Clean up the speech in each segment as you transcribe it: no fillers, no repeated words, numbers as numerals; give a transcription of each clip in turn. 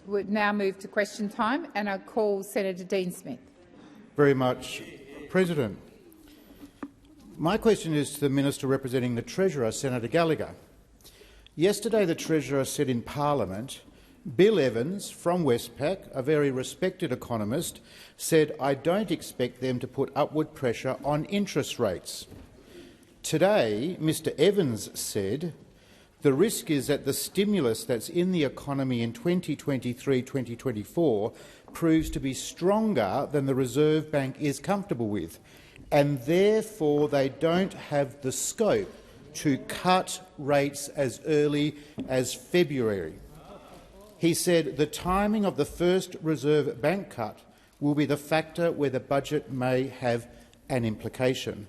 We now move to question time, and I call Senator Dean Smith. Very much, President. My question is to the Minister representing the Treasurer, Senator Gallagher. Yesterday the Treasurer said in Parliament, Bill Evans from Westpac, a very respected economist, said, "I don't expect them to put upward pressure on interest rates." Today, Mr Evans said, "The risk is that the stimulus that's in the economy in 2023-2024 proves to be stronger than the Reserve Bank is comfortable with, and therefore they don't have the scope to cut rates as early as February." He said the timing of the first Reserve Bank cut will be the factor where the budget may have an implication.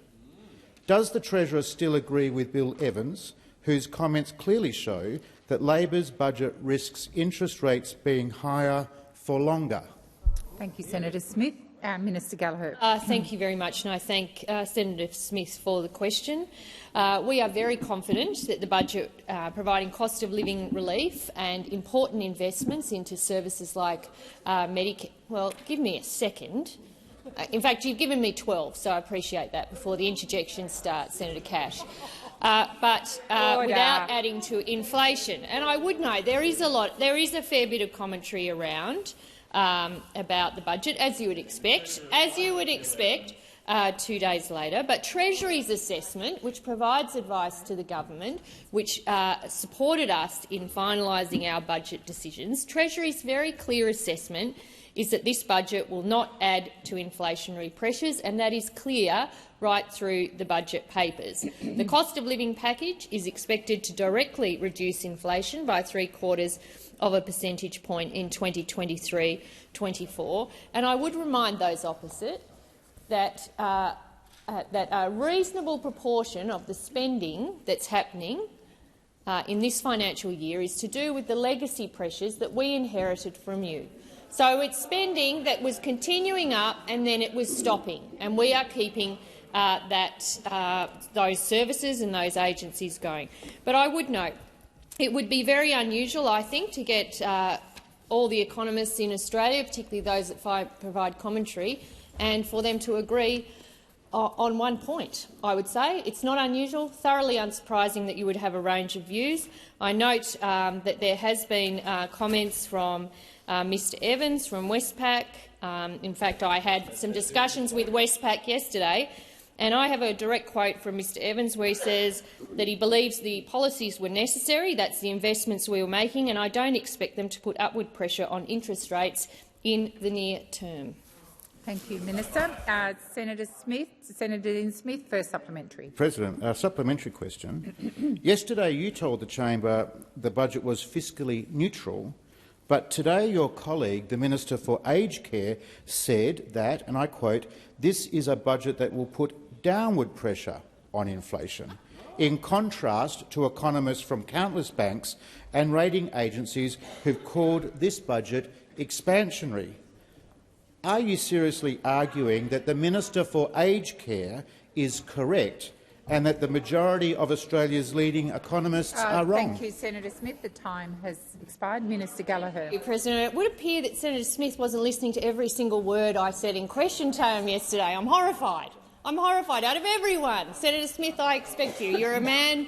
Does the Treasurer still agree with Bill Evans, whose comments clearly show that Labor's budget risks interest rates being higher for longer? Thank you, Senator Smith. Minister Gallagher. Thank you very much, and I thank Senator Smith for the question. We are very confident that the budget providing cost of living relief and important investments into services like Medicare— well, give me a second. In fact, you've given me 12, so I appreciate that before the interjection starts, Senator Cash. Without adding to inflation. And I would note there is a fair bit of commentary around about the budget, as you would expect, 2 days later. But Treasury's assessment, which provides advice to the government, which supported us in finalising our budget decisions, Treasury's very clear assessment is that this budget will not add to inflationary pressures, and that is clear right through the budget papers. The cost of living package is expected to directly reduce inflation by 3/4 of a percentage point in 2023-24, and I would remind those opposite that a reasonable proportion of the spending that's happening in this financial year is to do with the legacy pressures that we inherited from you. So it's spending that was continuing up and then it was stopping, and we are keeping those services and those agencies going. But I would note it would be very unusual, I think, to get all the economists in Australia, particularly those that provide commentary, and for them to agree on one point. I would say it's not unusual, thoroughly unsurprising that you would have a range of views. I note that there has been comments from Mr Evans from Westpac. In fact, I had some discussions with Westpac yesterday, and I have a direct quote from Mr Evans where he says that he believes the policies were necessary, that's the investments we were making, and I don't expect them to put upward pressure on interest rates in the near term. Thank you, Minister. Senator Dean Smith, first supplementary. President, a supplementary question. Yesterday you told the chamber the budget was fiscally neutral, but today your colleague, the Minister for Aged Care, said that, and I quote, "This is a budget that will put downward pressure on inflation," in contrast to economists from countless banks and rating agencies who've called this budget expansionary. Are you seriously arguing that the Minister for Aged Care is correct and that the majority of Australia's leading economists are wrong? Thank you, Senator Smith. The time has expired. Minister Gallagher. Thank you, President. It would appear that Senator Smith wasn't listening to every single word I said in question time yesterday. I'm horrified. I'm horrified. Out of everyone, Senator Smith, I expect you. You're a man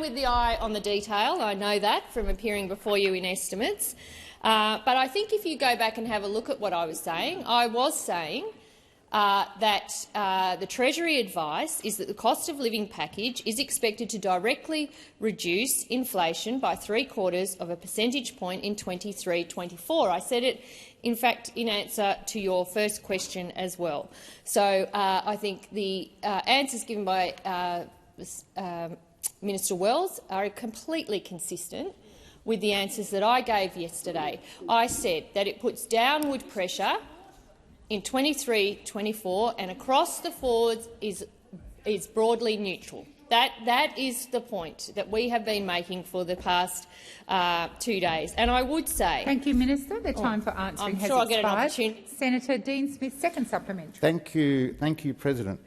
with the eye on the detail. I know that from appearing before you in estimates. But I think if you go back and have a look at what I was saying that the Treasury advice is that the cost of living package is expected to directly reduce inflation by 3/4 of a percentage point in 23-24. I said it, in fact, in answer to your first question as well. So I think the answers given by Minister Wells are completely consistent with the answers that I gave yesterday. I said that it puts downward pressure in 23-24 and across the forwards is broadly neutral. That is the point that we have been making for the past 2 days. And I would say— Thank you, Minister. The time for answering has expired. I'll get an opportunity. Senator Dean Smith, second supplementary. Thank you, President.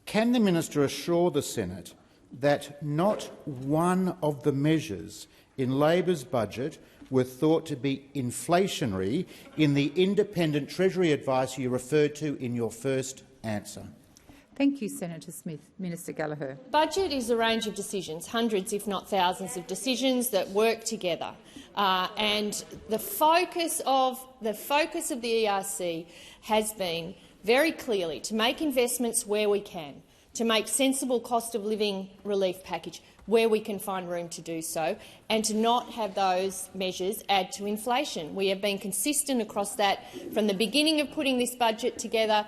Can the minister assure the Senate that not one of the measures in Labor's budget were thought to be inflationary in the independent Treasury advice you referred to in your first answer? Thank you, Senator Smith. Minister Gallagher. Budget is a range of decisions, hundreds if not thousands of decisions that work together. And the focus of the ERC has been very clearly to make investments where we can, to make sensible cost of living relief package where we can find room to do so, and to not have those measures add to inflation. We have been consistent across that from the beginning of putting this budget together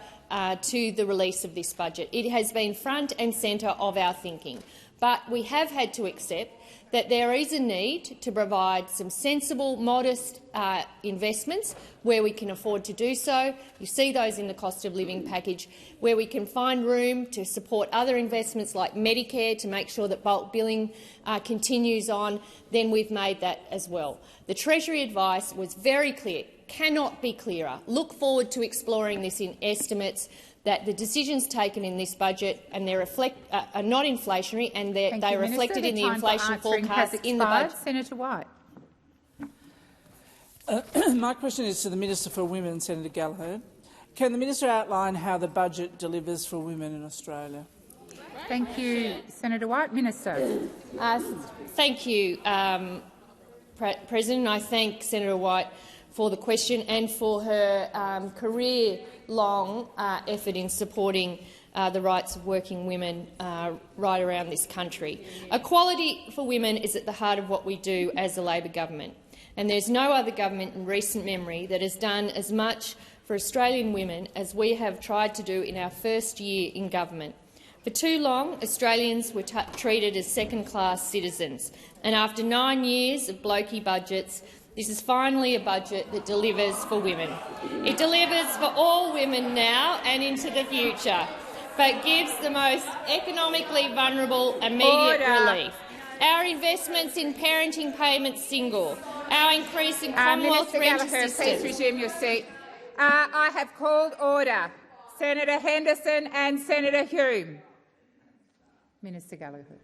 to the release of this budget. It has been front and centre of our thinking. But we have had to accept that there is a need to provide some sensible, modest investments where we can afford to do so. You see those in the cost of living package, where we can find room to support other investments like Medicare to make sure that bulk billing continues on, then we've made that as well. The Treasury advice was very clear, cannot be clearer. Look forward to exploring this in estimates, that the decisions taken in this budget and are not inflationary, and they are reflected in the inflation forecast in the budget. Senator White. My question is to the Minister for Women, Senator Gallagher. Can the minister outline how the budget delivers for women in Australia? Thank you, Senator White. Minister. Thank you, President. I thank Senator White for the question and for her career-long effort in supporting the rights of working women right around this country. Equality for women is at the heart of what we do as a Labor government, and there's no other government in recent memory that has done as much for Australian women as we have tried to do in our first year in government. For too long, Australians were treated as second-class citizens, and after 9 years of blokey budgets, this is finally a budget that delivers for women. It delivers for all women now and into the future, but gives the most economically vulnerable immediate relief. Our investments in parenting payments single, our increase in Commonwealth rent assistance. Please resume your seat. I have called order. Senator Henderson and Senator Hume. Minister Gallagher.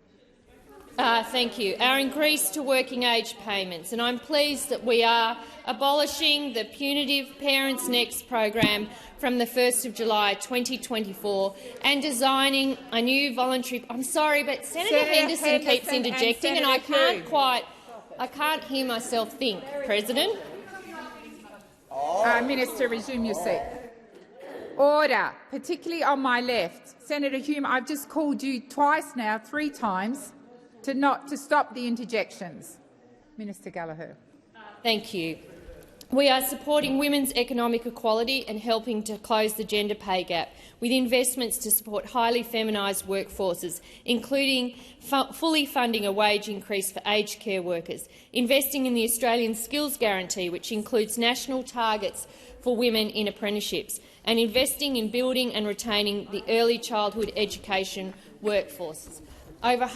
Thank you. Our increase to working age payments, and I'm pleased that we are abolishing the punitive Parents Next program from the 1st of July 2024 and designing a new voluntary— I'm sorry, but Senator Henderson keeps interjecting and I can't hear myself think, President. Minister, resume your seat. Order, particularly on my left. Senator Hume, I've just called you twice now, 3 times, to stop the interjections. Minister Gallagher. Thank you. We are supporting women's economic equality and helping to close the gender pay gap with investments to support highly feminised workforces, including fully funding a wage increase for aged care workers, investing in the Australian Skills Guarantee, which includes national targets for women in apprenticeships, and investing in building and retaining the early childhood education workforces. Over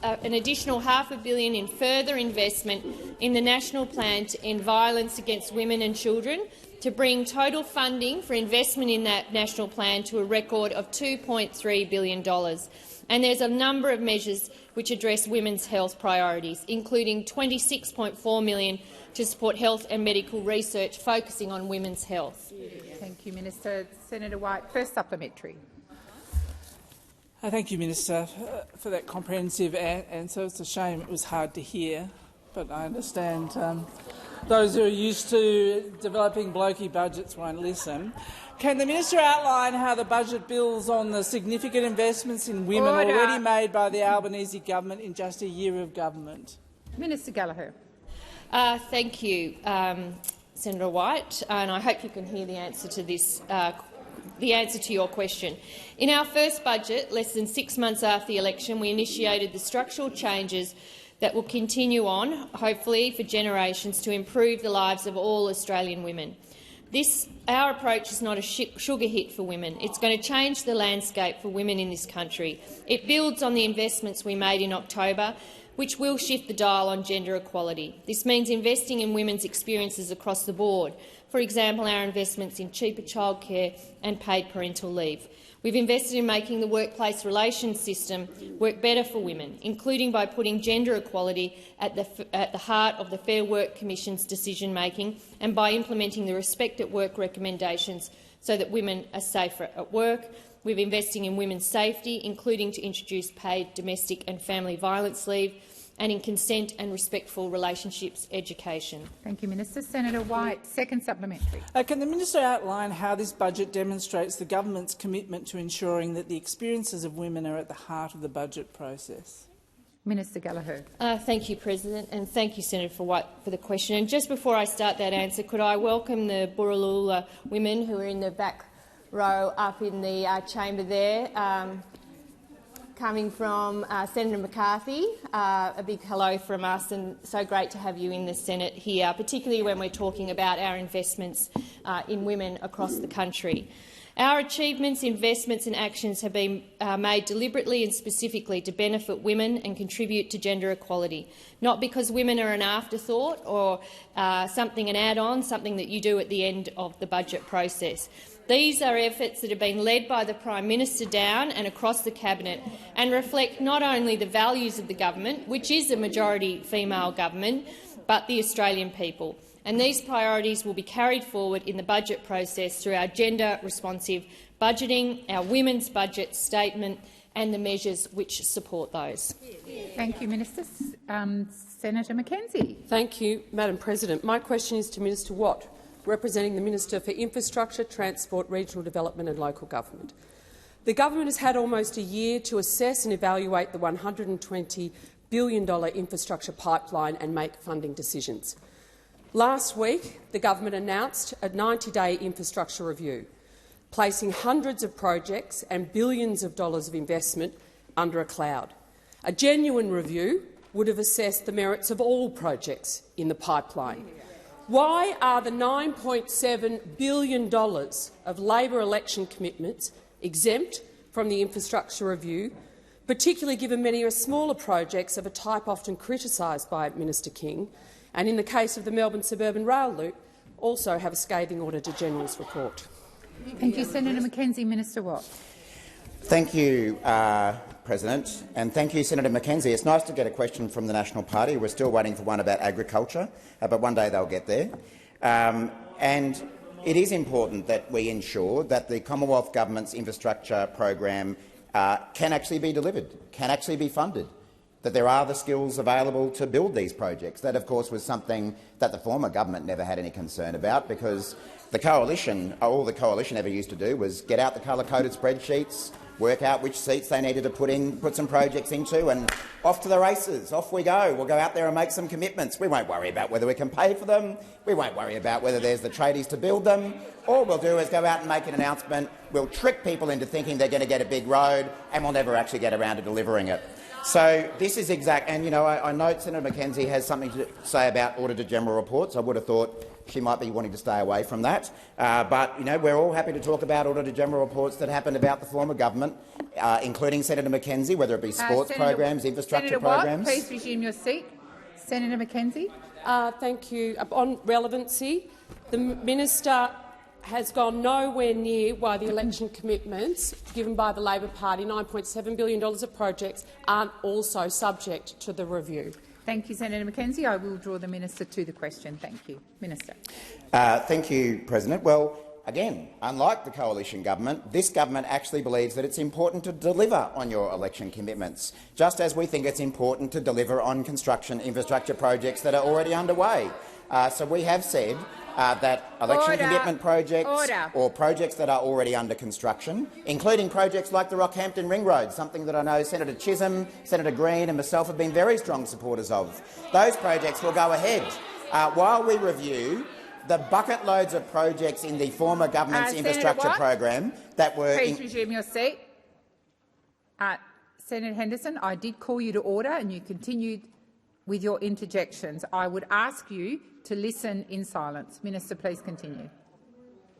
an additional $500 million in further investment in the National Plan to End Violence Against Women and Children, to bring total funding for investment in that national plan to a record of $2.3 billion. And there's a number of measures which address women's health priorities, including $26.4 million to support health and medical research focusing on women's health. Thank you, Minister. Senator White, first supplementary. Thank you, Minister, for that comprehensive answer. It's a shame it was hard to hear, but I understand those who are used to developing blokey budgets won't listen. Can the minister outline how the budget builds on the significant investments in women already made by the Albanese government in just a year of government? Minister Gallagher. Thank you, Senator White, and I hope you can hear the answer to this. The answer to your question. In our first budget, less than 6 months after the election, we initiated the structural changes that will continue on, hopefully for generations, to improve the lives of all Australian women. Our approach is not a sugar hit for women. It's going to change the landscape for women in this country. It builds on the investments we made in October which will shift the dial on gender equality. This means investing in women's experiences across the board. For example, our investments in cheaper childcare and paid parental leave. We've invested in making the workplace relations system work better for women, including by putting gender equality at the heart of the Fair Work Commission's decision-making and by implementing the Respect at Work recommendations so that women are safer at work. We're investing in women's safety, including to introduce paid domestic and family violence leave, and in consent and respectful relationships education. Thank you, Minister. Senator White, second supplementary. Can the minister outline how this budget demonstrates the government's commitment to ensuring that the experiences of women are at the heart of the budget process? Minister Gallagher. Thank you, President, and thank you, Senator White, for the question. And just before I start that answer, could I welcome the Burralool women who are in the back row up in the chamber there, coming from Senator McCarthy. A big hello from us, and so great to have you in the Senate here, particularly when we're talking about our investments in women across the country. Our achievements, investments and actions have been made deliberately and specifically to benefit women and contribute to gender equality, not because women are an afterthought or an add-on, something that you do at the end of the budget process. These are efforts that have been led by the Prime Minister down and across the Cabinet and reflect not only the values of the government, which is a majority female government, but the Australian people. And these priorities will be carried forward in the budget process through our gender-responsive budgeting, our women's budget statement and the measures which support those. Thank you, Minister. Senator McKenzie. Thank you, Madam President. My question is to Minister Watt, representing the Minister for Infrastructure, Transport, Regional Development and Local Government. The government has had almost a year to assess and evaluate the $120 billion infrastructure pipeline and make funding decisions. Last week, the government announced a 90-day infrastructure review, placing hundreds of projects and billions of dollars of investment under a cloud. A genuine review would have assessed the merits of all projects in the pipeline. Why are the $9.7 billion of Labor election commitments exempt from the infrastructure review, particularly given many are smaller projects of a type often criticised by Minister King, and in the case of the Melbourne Suburban Rail Loop, also have a scathing Auditor-General's report? Thank you, Senator McKenzie. Minister Watt. Thank you, President, and thank you, Senator McKenzie. It's nice to get a question from the National Party. We're still waiting for one about agriculture, but one day they'll get there. And it is important that we ensure that the Commonwealth Government's infrastructure program can actually be delivered, can actually be funded, that there are the skills available to build these projects. That, of course, was something that the former government never had any concern about, because the coalition, all the coalition ever used to do was get out the colour-coded spreadsheets, work out which seats they needed to put some projects into, and off to the races. Off we go. We'll go out there and make some commitments. We won't worry about whether we can pay for them. We won't worry about whether there's the tradies to build them. All we'll do is go out and make an announcement. We'll trick people into thinking they're going to get a big road, and we'll never actually get around to delivering it. So this is exact. And I note Senator McKenzie has something to say about Auditor-General reports. I would have thought she might be wanting to stay away from that. But we're all happy to talk about Auditor-General reports that happened about the former government, including Senator McKenzie, whether it be sports programs, infrastructure Senator programs. Watt, please resume your seat. Senator McKenzie. Thank you. On relevancy, the minister has gone nowhere near why the election commitments given by the Labor Party, $9.7 billion of projects, aren't also subject to the review. Thank you, Senator McKenzie. I will draw the minister to the question. Thank you. Minister. Thank you, President. Well, again, unlike the coalition government, this government actually believes that it's important to deliver on your election commitments, just as we think it's important to deliver on construction infrastructure projects that are already underway. So we have said that election commitment projects or projects that are already under construction, including projects like the Rockhampton Ring Road, something that I know Senator Chisholm, Senator Green and myself have been very strong supporters of. Those projects will go ahead while we review the bucket loads of projects in the former government's infrastructure program that were— Please resume your seat. Senator Henderson, I did call you to order and you continued with your interjections. I would ask you to listen in silence. Minister, please continue.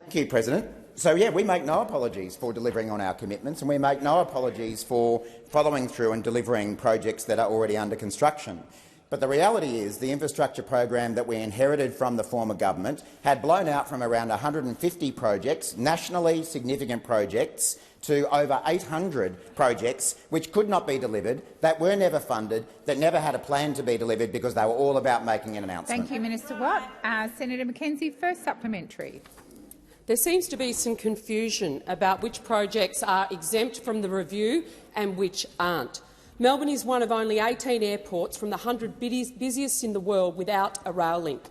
Thank you, President. So, yeah, we make no apologies for delivering on our commitments, and we make no apologies for following through and delivering projects that are already under construction. But the reality is the infrastructure program that we inherited from the former government had blown out from around 150 projects, nationally significant projects, to over 800 projects which could not be delivered, that were never funded, that never had a plan to be delivered because they were all about making an announcement. Thank you, Minister Watt. Senator Mackenzie, first supplementary. There seems to be some confusion about which projects are exempt from the review and which aren't. Melbourne is one of only 18 airports from the 100 busiest in the world without a rail link.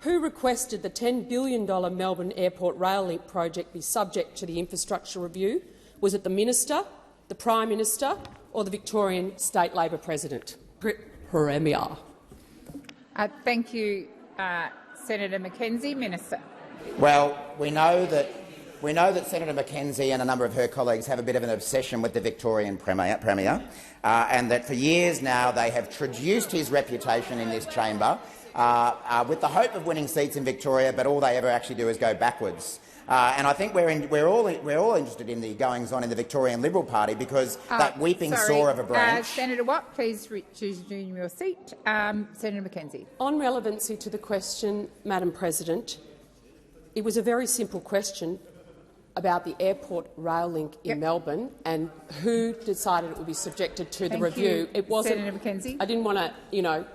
Who requested the $10 billion Melbourne Airport rail link project be subject to the infrastructure review? Was it the Minister, the Prime Minister or the Victorian State Labor President? Premier. Thank you, Senator Mackenzie. Minister. Well, we know that Senator Mackenzie and a number of her colleagues have a bit of an obsession with the Victorian Premier, and that for years now they have traduced his reputation in this chamber with the hope of winning seats in Victoria, but all they ever actually do is go backwards. And I think we're all interested in the goings-on in the Victorian Liberal Party because that weeping sore of a branch. Senator Watt, please resume your seat. Senator Mackenzie. On relevancy to the question, Madam President, it was a very simple question about the airport rail link in Melbourne and who decided it would be subjected to the review. It wasn't. Senator Mackenzie. I didn't want to,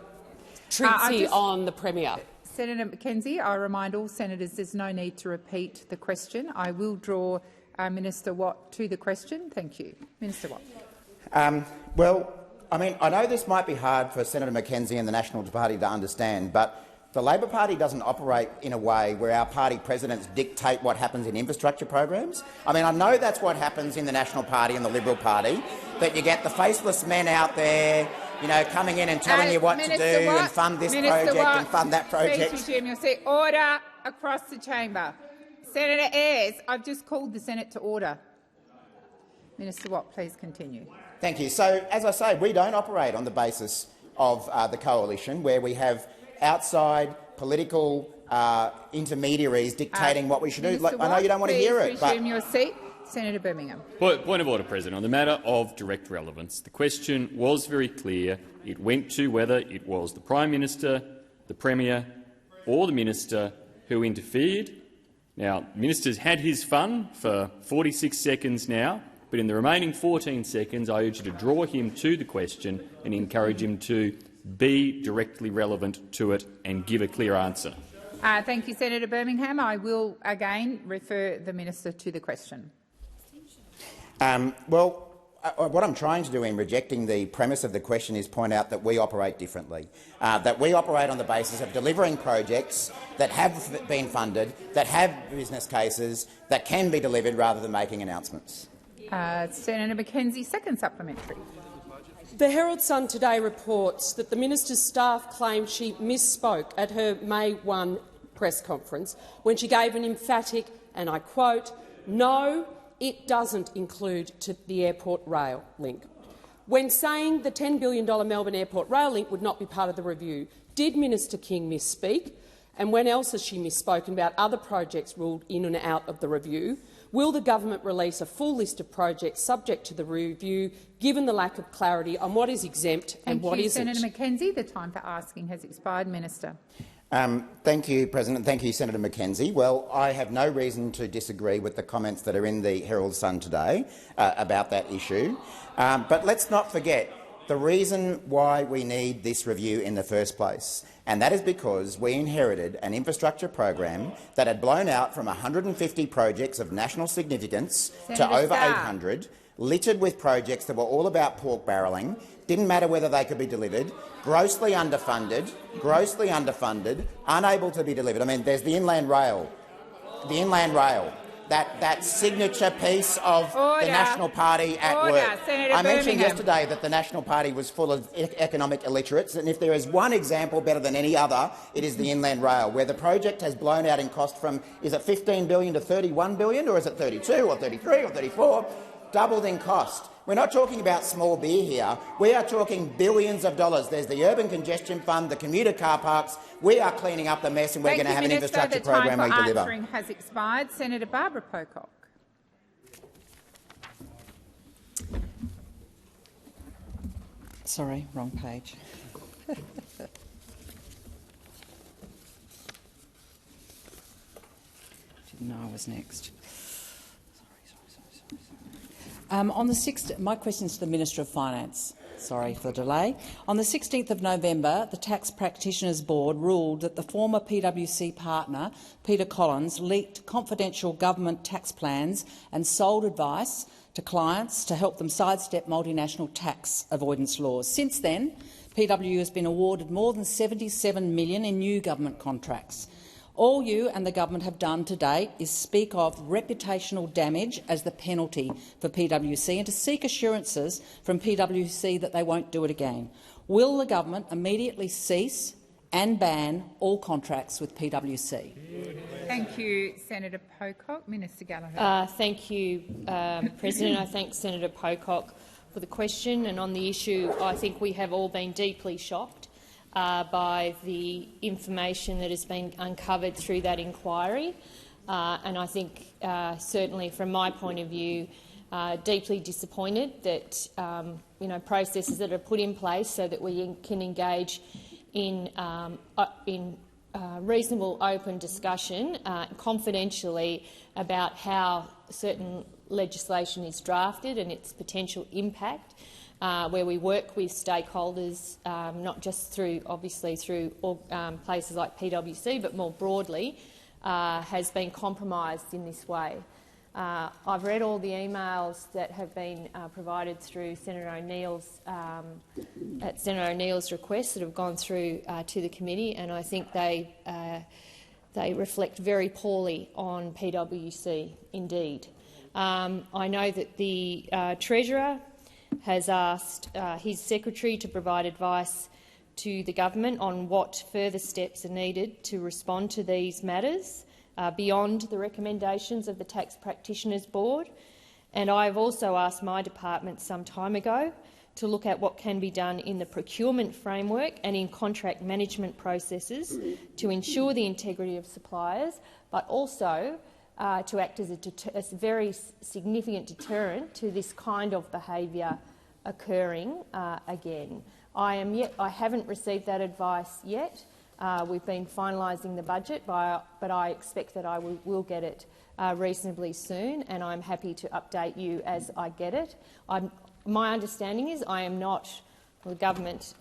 treaty on the Premier. Senator Mackenzie, I remind all senators there's no need to repeat the question. I will draw Minister Watt to the question. Thank you. Minister Watt. Well, I mean, I know this might be hard for Senator Mackenzie and the National Party to understand, but the Labor Party doesn't operate in a way where our party presidents dictate what happens in infrastructure programs. I mean, I know that's what happens in the National Party and the Liberal Party, that you get the faceless men out there, coming in and telling you what Minister to do Watt, and fund this Minister project Watt, and fund that project. Please resume your seat. Order across the chamber. Senator Ayres, I've just called the Senate to order. Minister Watt, please continue. Thank you. So, as I say, we don't operate on the basis of the coalition, where we have outside political intermediaries dictating what we should do. I know you don't want to hear it, but resume your seat. Senator Birmingham. Point of order, President. On the matter of direct relevance, the question was very clear. It went to whether it was the Prime Minister, the Premier or the Minister who interfered. Now, the Minister's had his fun for 46 seconds now, but in the remaining 14 seconds I urge you to draw him to the question and encourage him to be directly relevant to it and give a clear answer. Thank you, Senator Birmingham. I will again refer the minister to the question. What I'm trying to do in rejecting the premise of the question is point out that we operate differently, that we operate on the basis of delivering projects that have been funded, that have business cases, that can be delivered rather than making announcements. Senator Mackenzie, second supplementary. The Herald Sun today reports that the minister's staff claimed she misspoke at her May 1 press conference when she gave an emphatic, and I quote, "No, it doesn't include the airport rail link." When saying the $10 billion Melbourne Airport rail link would not be part of the review, did Minister King misspeak? And when else has she misspoken about other projects ruled in and out of the review? Will the government release a full list of projects subject to the review, given the lack of clarity on what is exempt and what isn't? Thank you, Senator Mackenzie. The time for asking has expired. Minister. Thank you, President. Thank you, Senator Mackenzie. Well, I have no reason to disagree with the comments that are in the Herald Sun today about that issue. But let's not forget the reason why we need this review in the first place, and that is because we inherited an infrastructure program that had blown out from 150 projects of national significance to over 800, littered with projects that were all about pork barrelling, didn't matter whether they could be delivered, grossly underfunded, unable to be delivered. I mean, there's the Inland Rail, that signature piece of the National Party at work. Senator I mentioned Birmingham. yesterday that the National Party was full of economic illiterates, and if there is one example better than any other, it is the Inland Rail, where the project has blown out in cost from, is it $15 billion to $31 billion, or is it 32 or 33 or 34? doubled in cost. We're not talking about small beer here. We are talking billions of dollars. There's the Urban Congestion Fund, the commuter car parks. We are cleaning up the mess, and we're going to have an infrastructure program we deliver. The time for answering has expired. Senator Barbara Pocock. Sorry, wrong page. Didn't know I was next. On the 6th, my question is to the Minister of Finance. Sorry for the delay. On the 16th of November, the Tax Practitioners Board ruled that the former PwC partner, Peter Collins, leaked confidential government tax plans and sold advice to clients to help them sidestep multinational tax avoidance laws. Since then, PwC has been awarded more than $77 million in new government contracts. All you and the government have done to date is speak of reputational damage as the penalty for PwC and to seek assurances from PwC that they won't do it again. Will the government immediately cease and ban all contracts with PwC? Thank you, Senator Pocock. Minister Gallagher. Thank you, President. I thank Senator Pocock for the question. And on the issue, I think we have all been deeply shocked by the information that has been uncovered through that inquiry. And I think, certainly from my point of view, deeply disappointed that processes that are put in place so that we can engage in reasonable open discussion confidentially about how certain legislation is drafted and its potential impact, where we work with stakeholders, not just through places like PwC, but more broadly, has been compromised in this way. I've read all the emails that have been provided through Senator O'Neill's at Senator O'Neill's request that have gone through to the committee, and I think they reflect very poorly on PwC indeed. I know that the Treasurer has asked his secretary to provide advice to the government on what further steps are needed to respond to these matters beyond the recommendations of the Tax Practitioners Board. And I have also asked my department some time ago to look at what can be done in the procurement framework and in contract management processes to ensure the integrity of suppliers, but also to act as a very significant deterrent to this kind of behaviour occurring again. I haven't received that advice yet. We've been finalising the budget, but I expect that I will get it reasonably soon, and I'm happy to update you as I get it. My understanding is the government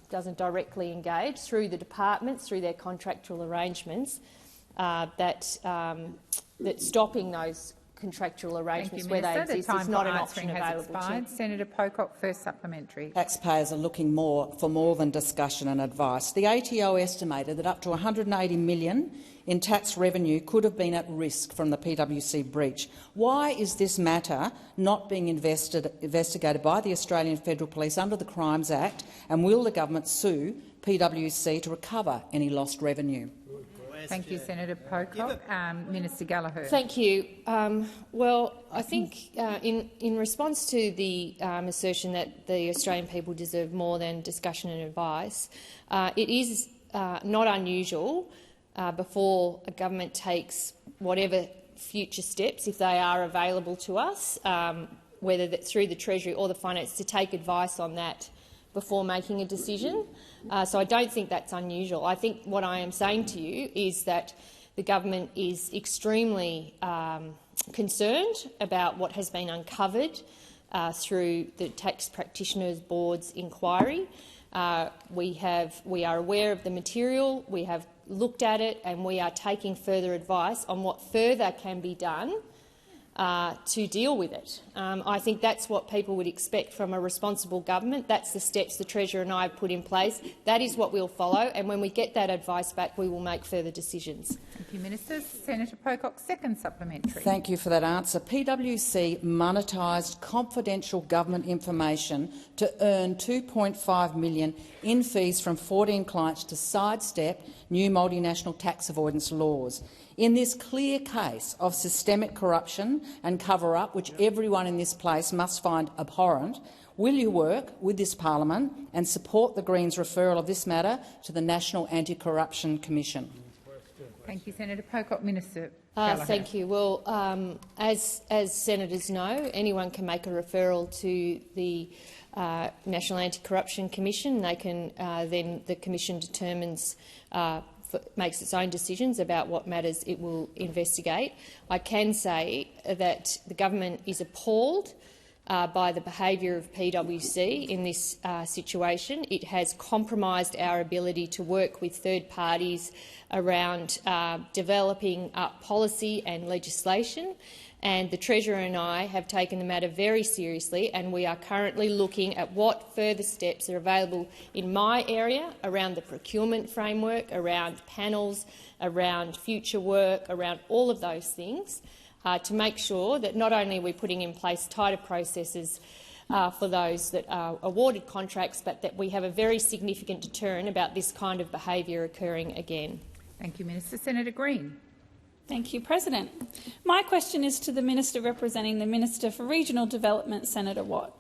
doesn't directly engage through the departments, through their contractual arrangements, that stopping those contractual arrangements where they exist is not an option available to. Senator Pocock, first supplementary. Taxpayers are looking for more than discussion and advice. The ATO estimated that up to $180 million in tax revenue could have been at risk from the PwC breach. Why is this matter not being investigated by the Australian Federal Police under the Crimes Act, and will the government sue PwC to recover any lost revenue? Thank you, Senator Pocock. Minister Gallagher. Thank you. Well, I think in response to the assertion that the Australian people deserve more than discussion and advice, it is not unusual before a government takes whatever future steps, if they are available to us, whether that's through the Treasury or the Finance, to take advice on that before making a decision. So I don't think that's unusual. I think what I am saying to you is that the government is extremely concerned about what has been uncovered through the Tax Practitioners Board's inquiry. We are aware of the material, we have looked at it, and we are taking further advice on what further can be done to deal with it. I think that's what people would expect from a responsible government. That's the steps the Treasurer and I have put in place. That is what we'll follow, and when we get that advice back, we will make further decisions. Thank you, Minister. Senator Pocock, second supplementary. Thank you for that answer. PwC monetised confidential government information to earn $2.5 million in fees from 14 clients to sidestep new multinational tax avoidance laws. In this clear case of systemic corruption and cover-up, which everyone in this place must find abhorrent, will you work with this parliament and support the Greens' referral of this matter to the National Anti-Corruption Commission? Thank you, Senator Pocock. Minister. Thank you. Well, as senators know, anyone can make a referral to the National Anti-Corruption Commission. They can then the commission determines makes its own decisions about what matters it will investigate. I can say that the government is appalled by the behaviour of PwC in this situation. It has compromised our ability to work with third parties around developing policy and legislation. And the Treasurer and I have taken the matter very seriously, and we are currently looking at what further steps are available in my area around the procurement framework, around panels, around future work, around all of those things, to make sure that not only are we putting in place tighter processes for those that are awarded contracts, but that we have a very significant deterrent about this kind of behaviour occurring again. Thank you, Minister. Senator Green. Thank you, President. My question is to the Minister representing the Minister for Regional Development, Senator Watt.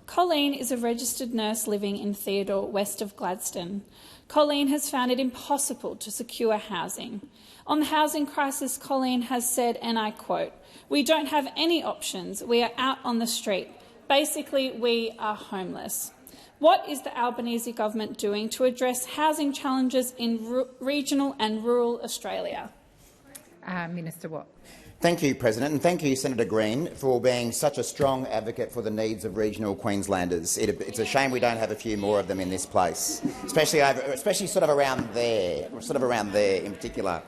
Colleen is a registered nurse living in Theodore, west of Gladstone. Colleen has found it impossible to secure housing. On the housing crisis, Colleen has said, and I quote, "We don't have any options. We are out on the street. Basically, we are homeless." What is the Albanese government doing to address housing challenges in regional and rural Australia? Minister Watt. Thank you, President, and thank you, Senator Green, for being such a strong advocate for the needs of regional Queenslanders. It's a shame we don't have a few more of them in this place, especially sort of around there in particular.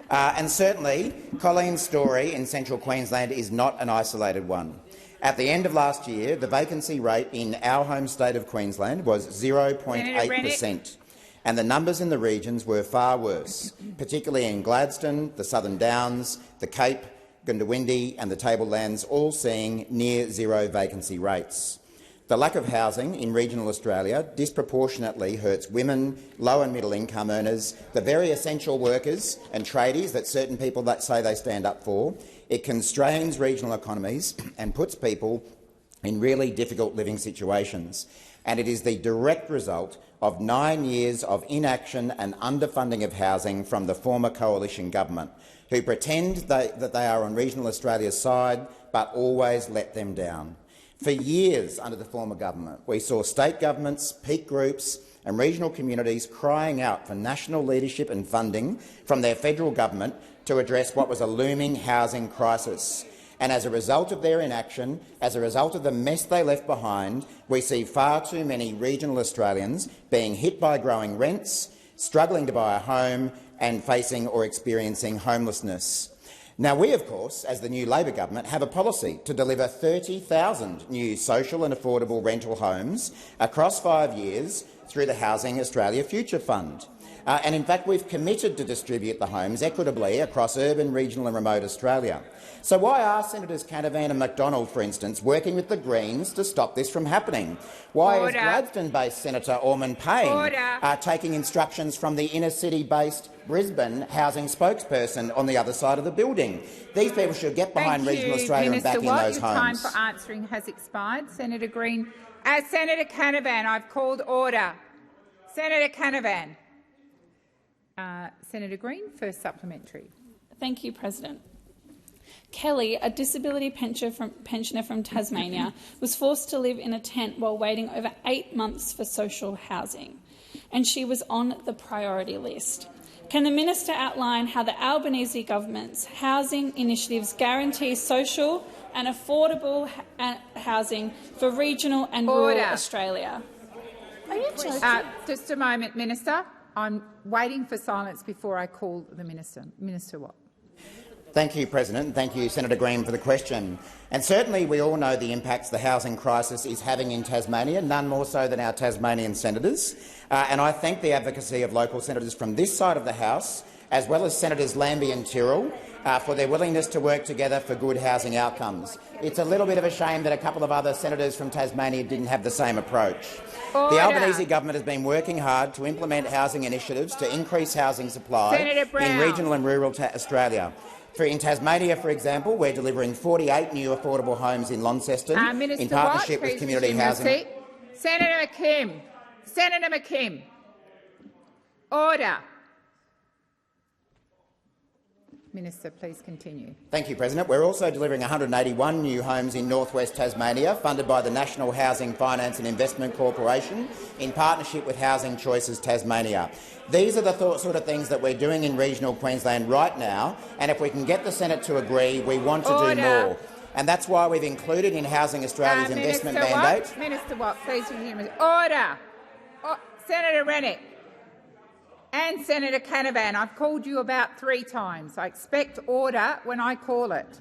And certainly, Colleen's story in central Queensland is not an isolated one. At the end of last year, the vacancy rate in our home state of Queensland was 0.8%. And the numbers in the regions were far worse, particularly in Gladstone, the Southern Downs, the Cape, Goondiwindi and the Tablelands, all seeing near zero vacancy rates. The lack of housing in regional Australia disproportionately hurts women, low and middle income earners, the very essential workers and tradies that certain people that say they stand up for. It constrains regional economies and puts people in really difficult living situations. And it is the direct result of 9 years of inaction and underfunding of housing from the former coalition government, who pretend that they are on regional Australia's side but always let them down. For years under the former government, we saw state governments, peak groups and regional communities crying out for national leadership and funding from their federal government to address what was a looming housing crisis. And as a result of their inaction, as a result of the mess they left behind, we see far too many regional Australians being hit by growing rents, struggling to buy a home and facing or experiencing homelessness. Now, we, of course, as the new Labor government, have a policy to deliver 30,000 new social and affordable rental homes across 5 years through the Housing Australia Future Fund. And in fact, we've committed to distribute the homes equitably across urban, regional and remote Australia. So why are Senators Canavan and McDonald, for instance, working with the Greens to stop this from happening? Why is Gladstone-based Senator Ormond Payne taking instructions from the inner-city-based Brisbane housing spokesperson on the other side of the building? These people should get behind regional Australia and back in those homes. Your time for answering has expired. Senator Green. Senator Canavan, I've called order. Senator Canavan. Senator Green, first supplementary. Thank you, President. Kelly, a disability pensioner from Tasmania, was forced to live in a tent while waiting over 8 months for social housing, and she was on the priority list. Can the minister outline how the Albanese government's housing initiatives guarantee social and affordable housing for regional and rural Australia? Just a moment, Minister. I'm waiting for silence before I call the Minister. Minister Watt. Thank you, President, and thank you, Senator Green, for the question. And certainly we all know the impacts the housing crisis is having in Tasmania, none more so than our Tasmanian senators. And I thank the advocacy of local senators from this side of the House, as well as Senators Lambie and Tyrrell, for their willingness to work together for good housing outcomes. It's a little bit of a shame that a couple of other senators from Tasmania didn't have the same approach. The Albanese government has been working hard to implement housing initiatives to increase housing supply in regional and rural Australia. In Tasmania, for example, we're delivering 48 new affordable homes in Launceston in partnership with community housing. Senator McKim. Senator McKim. Order. Minister, please continue. Thank you, President. We're also delivering 181 new homes in northwest Tasmania, funded by the National Housing Finance and Investment Corporation in partnership with Housing Choices Tasmania. These are the sort of things that we're doing in regional Queensland right now, and if we can get the Senate to agree, we want to do more. And that's why we've included in Housing Australia's investment mandate. Minister Watt, please resume. Order. Senator Rennick and Senator Canavan, I've called you about 3 times. I expect order when I call it.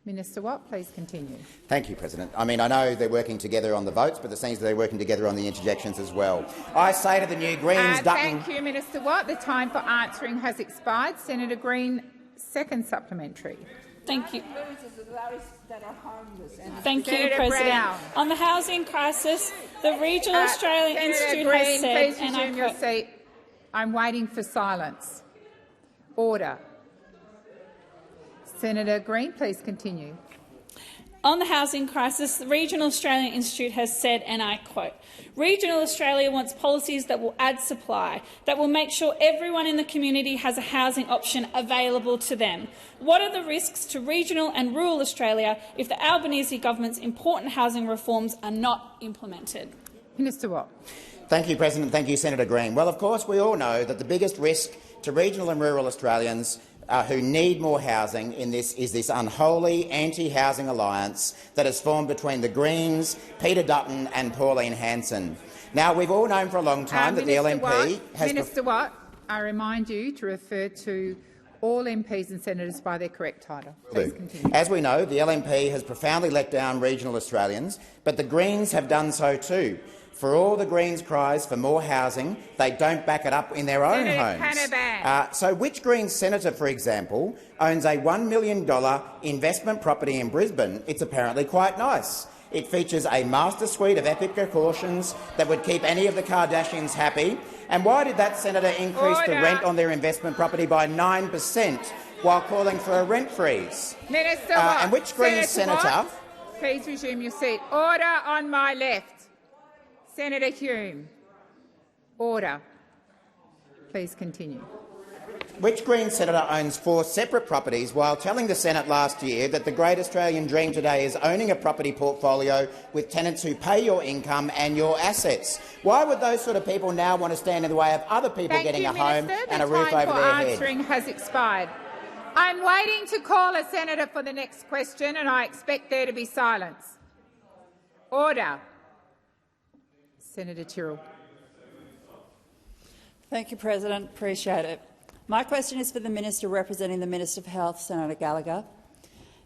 Minister Watt, please continue. Thank you, President. I know they're working together on the votes, but it seems they're working together on the interjections as well. I say to the new Greens, Dutton— Thank you, Minister Watt. The time for answering has expired. Senator Green, second supplementary. Thank you. Thank you, President. Brown. On the housing crisis, the Regional Australian Institute Green, has said, please resume your seat. I'm waiting for silence. Order. Senator Green, please continue. On the housing crisis, the Regional Australian Institute has said, and I quote, "Regional Australia wants policies that will add supply, that will make sure everyone in the community has a housing option available to them. What are the risks to regional and rural Australia if the Albanese government's important housing reforms are not implemented?" Minister Watt. Thank you, President. Thank you, Senator Green. Well, of course, we all know that the biggest risk to regional and rural Australians who need more housing is this unholy anti-housing alliance that has formed between the Greens, Peter Dutton and Pauline Hanson. Now, we've all known for a long time that the LNP has— Minister Watt, I remind you to refer to all MPs and senators by their correct title. Please continue. As we know, the LNP has profoundly let down regional Australians, but the Greens have done so too. For all the Greens' cries for more housing, they don't back it up in their own homes. So which Greens senator, for example, owns a $1 million investment property in Brisbane? It's apparently quite nice. It features a master suite of epic precautions that would keep any of the Kardashians happy. And why did that senator increase the rent on their investment property by 9% while calling for a rent freeze? Minister Watt. And which Greens senator— Watt, please resume your seat. Order on my left. Senator Hume. Order. Please continue. Which Green senator owns 4 separate properties while telling the Senate last year that the great Australian dream today is owning a property portfolio with tenants who pay your income and your assets? Why would those sort of people now want to stand in the way of other people getting a home and a roof over their head? The time for answering has expired. I'm waiting to call a senator for the next question, and I expect there to be silence. Order. Senator Tyrrell. Thank you, President. Appreciate it. My question is for the Minister representing the Minister for Health, Senator Gallagher.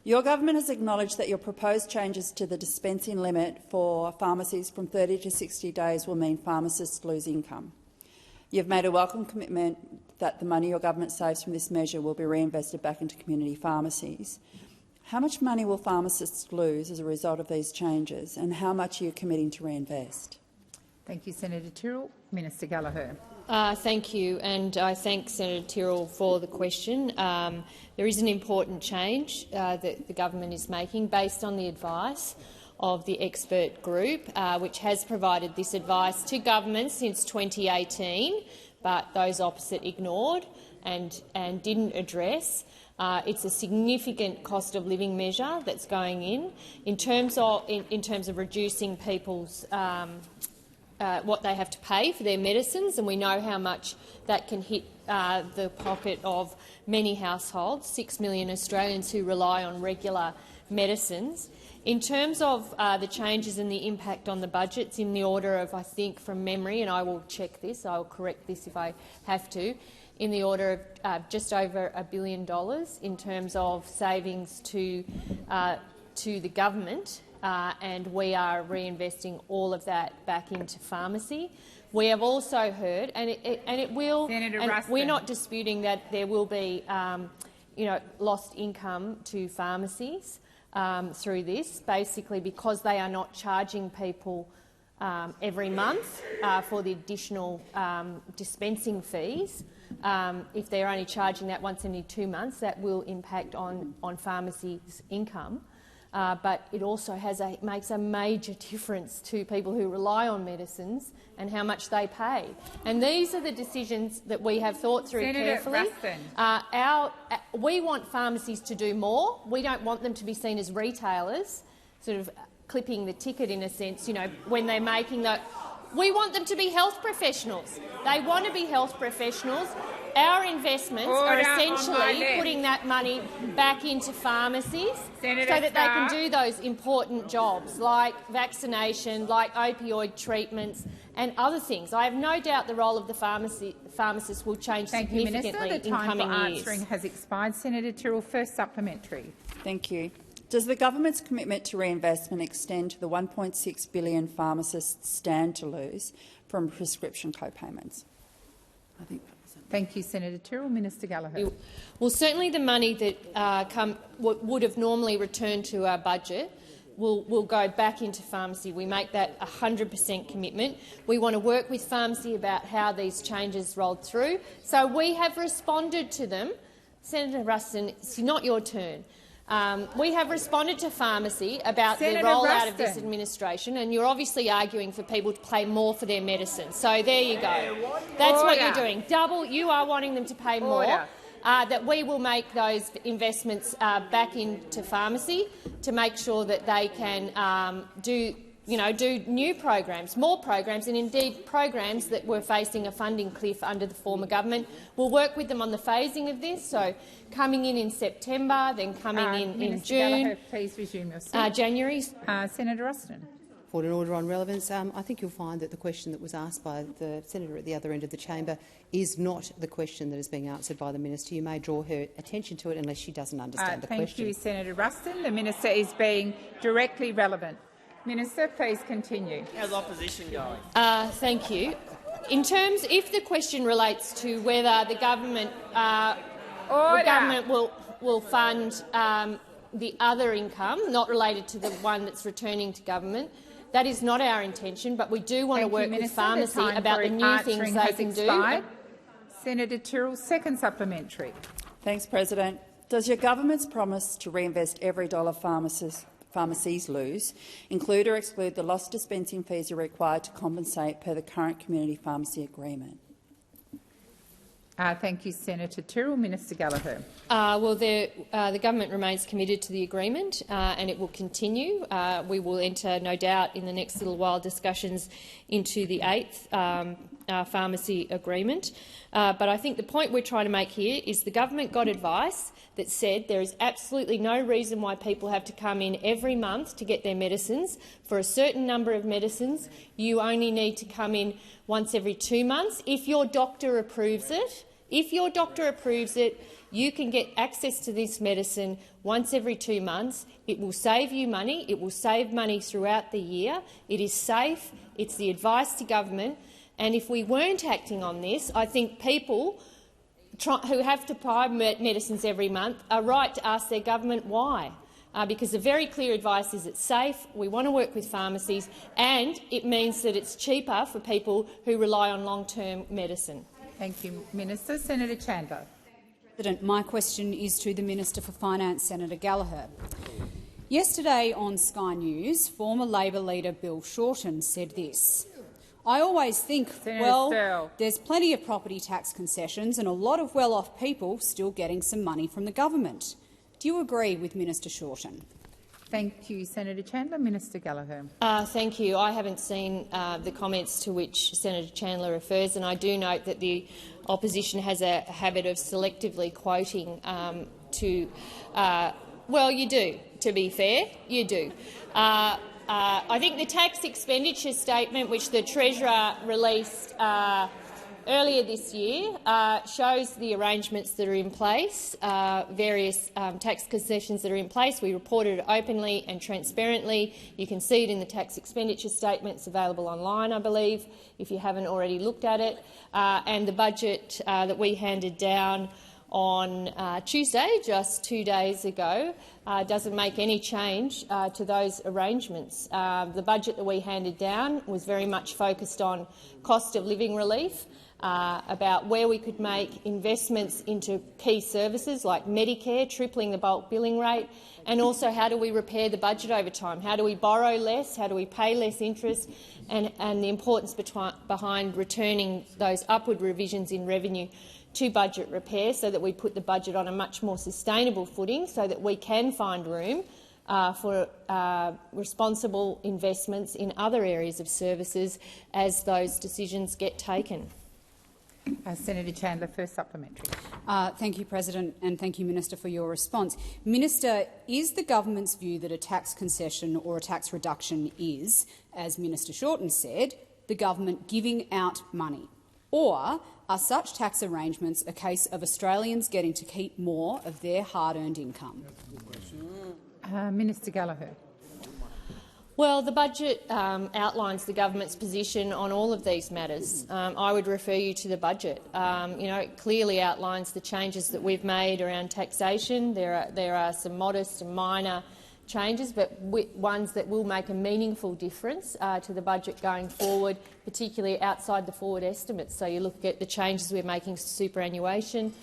Your government has acknowledged that your proposed changes to the dispensing limit for pharmacies from 30 to 60 days will mean pharmacists lose income. You've made a welcome commitment that the money your government saves from this measure will be reinvested back into community pharmacies. How much money will pharmacists lose as a result of these changes, and how much are you committing to reinvest? Thank you, Senator Tyrrell. Minister Gallagher. Thank you, and I thank Senator Tyrrell for the question. There is an important change that the government is making based on the advice of the expert group, which has provided this advice to government since 2018, but those opposite ignored and didn't address. It's a significant cost of living measure that's going in terms of reducing people's what they have to pay for their medicines, and we know how much that can hit the pocket of many households, 6 million Australians who rely on regular medicines. In terms of the changes and the impact on the budgets, in the order of, I think from memory, and I will check this, I will correct this if I have to, in the order of just over $1 billion in terms of savings to the government. And we are reinvesting all of that back into pharmacy. We have also heard, and it will, and we're not disputing that there will be, lost income to pharmacies through this, basically because they are not charging people every month for the additional dispensing fees. If they're only charging that once every 2 months, that will impact on pharmacies' income. But it also makes a major difference to people who rely on medicines and how much they pay. And these are the decisions that we have thought through carefully. We want pharmacies to do more. We don't want them to be seen as retailers, sort of clipping the ticket in a sense, when they're making the... We want them to be health professionals. They want to be health professionals. Our investments are essentially putting that money back into pharmacies so that they can do those important jobs like vaccination, like opioid treatments and other things. I have no doubt the role of the pharmacist will change significantly in coming years. The time for answering has expired. Senator Tyrrell, first supplementary. Thank you. Does the government's commitment to reinvestment extend to the $1.6 billion pharmacists stand to lose from prescription co-payments? Thank you, Senator Tyrrell. Minister Gallagher. Well, certainly the money that would have normally returned to our budget will go back into pharmacy. We make that 100% commitment. We want to work with pharmacy about how these changes rolled through. So we have responded to them. Senator Ruston, it's not your turn. We have responded to pharmacy about the rollout of this administration, and you're obviously arguing for people to pay more for their medicine. So there you go. That's what you're doing. You are wanting them to pay more. That we will make those investments back into pharmacy to make sure that they can do new programs, more programs, and indeed programs that were facing a funding cliff under the former government. We'll work with them on the phasing of this, so coming in September, then coming in June. Gallagher, please resume your seat. January. Senator Ruston. Point of order on relevance. I think you'll find that the question that was asked by the senator at the other end of the chamber is not the question that is being answered by the minister. You may draw her attention to it unless she doesn't understand the question. Thank you, Senator Ruston. The minister is being directly relevant. Minister, please continue. How's opposition going? Thank you. If the question relates to whether the government, will fund the other income, not related to the one that's returning to government, that is not our intention, but we do want to work with pharmacy about the new things they can do. Senator Tyrrell, second supplementary. Thanks, President. Does your government's promise to reinvest every dollar pharmacies lose include or exclude the lost dispensing fees are required to compensate per the current community pharmacy agreement? Thank you, Senator Tyrrell. Minister Gallagher. The government remains committed to the agreement and it will continue. We will enter, no doubt, in the next little while discussions into the 8th pharmacy agreement. But I think the point we're trying to make here is the government got advice that said there is absolutely no reason why people have to come in every month to get their medicines. For a certain number of medicines, you only need to come in once every 2 months. If your doctor approves it, you can get access to this medicine once every 2 months. It will save you money. It will save money throughout the year. It is safe. It's the advice to government. And if we weren't acting on this, I think people who have to buy medicines every month are right to ask their government why. Because the very clear advice is it's safe, we want to work with pharmacies, and it means that it's cheaper for people who rely on long-term medicine. Thank you, Minister. Senator Chandler. President, my question is to the Minister for Finance, Senator Gallagher. Yesterday on Sky News, former Labor leader Bill Shorten said this: "I always think, there's plenty of property tax concessions and a lot of well-off people still getting some money from the government." Do you agree with Minister Shorten? Thank you, Senator Chandler. Minister Gallagher. Thank you. I haven't seen the comments to which Senator Chandler refers, and I do note that the opposition has a habit of selectively quoting well, you do, to be fair. You do. I think the tax expenditure statement, which the Treasurer released earlier this year, shows the arrangements that are in place, various tax concessions that are in place. We reported it openly and transparently. You can see it in the tax expenditure statement. It's available online, I believe, if you haven't already looked at it. And the budget that we handed down on Tuesday, just 2 days ago, doesn't make any change to those arrangements. The budget that we handed down was very much focused on cost of living relief, about where we could make investments into key services like Medicare, tripling the bulk billing rate, and also how do we repair the budget over time? How do we borrow less? How do we pay less interest? And the importance behind returning those upward revisions in revenue to budget repair so that we put the budget on a much more sustainable footing so that we can find room for responsible investments in other areas of services as those decisions get taken. Senator Chandler, first supplementary. Thank you, President, and thank you, Minister, for your response. Minister, is the government's view that a tax concession or a tax reduction is, as Minister Shorten said, the government giving out money? Or are such tax arrangements a case of Australians getting to keep more of their hard-earned income? Minister Gallagher. Well, the budget outlines the government's position on all of these matters. I would refer you to the budget. It clearly outlines the changes that we've made around taxation. There are some modest and minor changes, but ones that will make a meaningful difference to the budget going forward, particularly outside the forward estimates. So you look at the changes we're making to superannuation,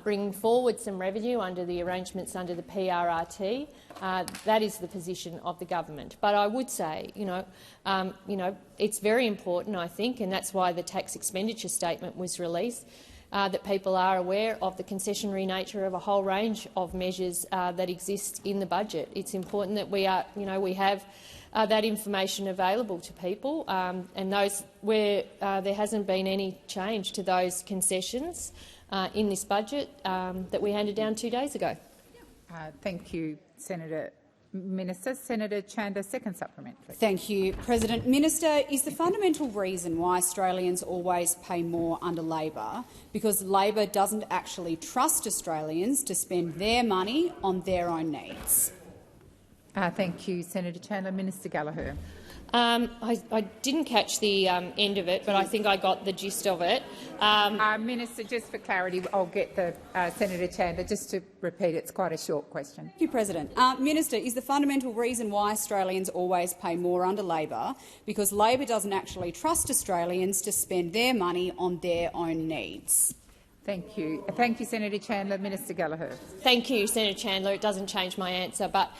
bringing forward some revenue under the arrangements under the PRRT. That is the position of the government. But I would say, it's very important, I think, and that's why the tax expenditure statement was released, that people are aware of the concessionary nature of a whole range of measures that exist in the budget. It's important that we have that information available to people, and those where there hasn't been any change to those concessions in this budget that we handed down 2 days ago. Thank you, Minister. Senator Chandler, second supplementary. Thank you, President. Minister, is the fundamental reason why Australians always pay more under Labor because Labor doesn't actually trust Australians to spend their money on their own needs? Thank you, Senator Chandler. Minister Gallagher. I didn't catch the end of it, but I think I got the gist of it. Minister, just for clarity, I'll get the Senator Chandler just to repeat. It's quite a short question. Thank you, President. Minister, is the fundamental reason why Australians always pay more under Labor because Labor doesn't actually trust Australians to spend their money on their own needs? Thank you. Thank you, Senator Chandler. Minister Gallagher. Thank you, Senator Chandler. It doesn't change my answer, but